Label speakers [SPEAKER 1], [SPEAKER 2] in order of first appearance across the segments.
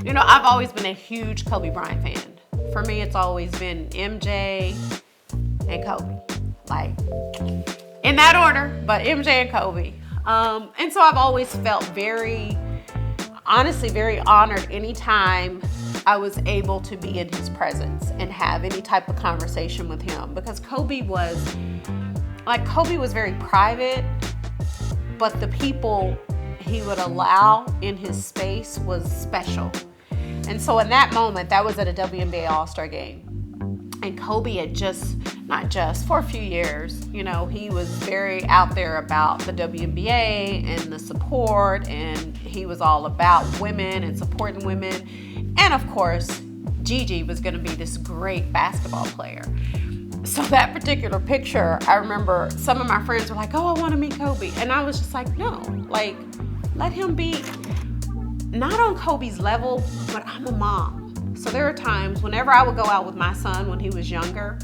[SPEAKER 1] You know, I've always been a huge Kobe Bryant fan. For me, it's always been MJ and Kobe. Like, in that order, but MJ and Kobe. And so I've always felt honestly, very honored anytime I was able to be in his presence and have any type of conversation with him, because Kobe was very private, but the people he would allow in his space was special. And so in that moment, that was at a WNBA All-Star game. And Kobe had for a few years, you know, he was very out there about the WNBA and the support, and he was all about women and supporting women. And of course, Gigi was going to be this great basketball player. So that particular picture, I remember some of my friends were like, oh, I want to meet Kobe. And I was just like, no, like, let him be not on Kobe's level, but I'm a mom. So there are times whenever I would go out with my son when he was younger,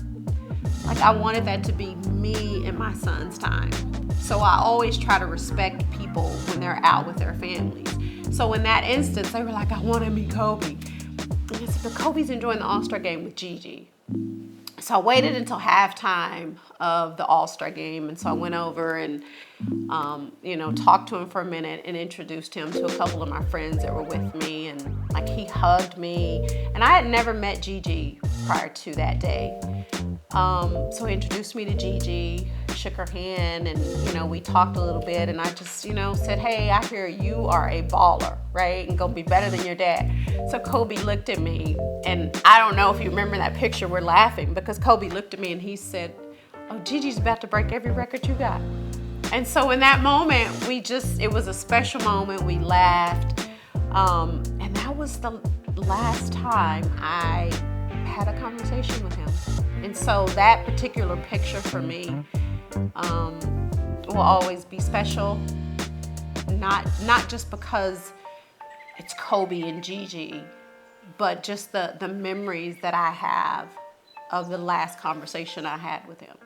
[SPEAKER 1] like I wanted that to be me and my son's time. So I always try to respect people when they're out with their families. So in that instance, they were like, I want to meet Kobe. And I said, but Kobe's enjoying the All-Star game with Gigi. So I waited until halftime of the All-Star game. And so I went over and, talked to him for a minute and introduced him to a couple of my friends that were with me. And like, he hugged me. And I had never met Gigi prior to that day. So he introduced me to Gigi, shook her hand, and, we talked a little bit. And I just, said, hey, I hear you are a baller, right? And gonna be better than your dad. So Kobe looked at me, and I don't know if you remember that picture, we're laughing because Kobe looked at me and he said, oh, Gigi's about to break every record you got. And so in that moment, it was a special moment. We laughed. And that was the last time I had a conversation with him. And so that particular picture for me will always be special. Not just because it's Kobe and Gigi, but just the memories that I have of the last conversation I had with him.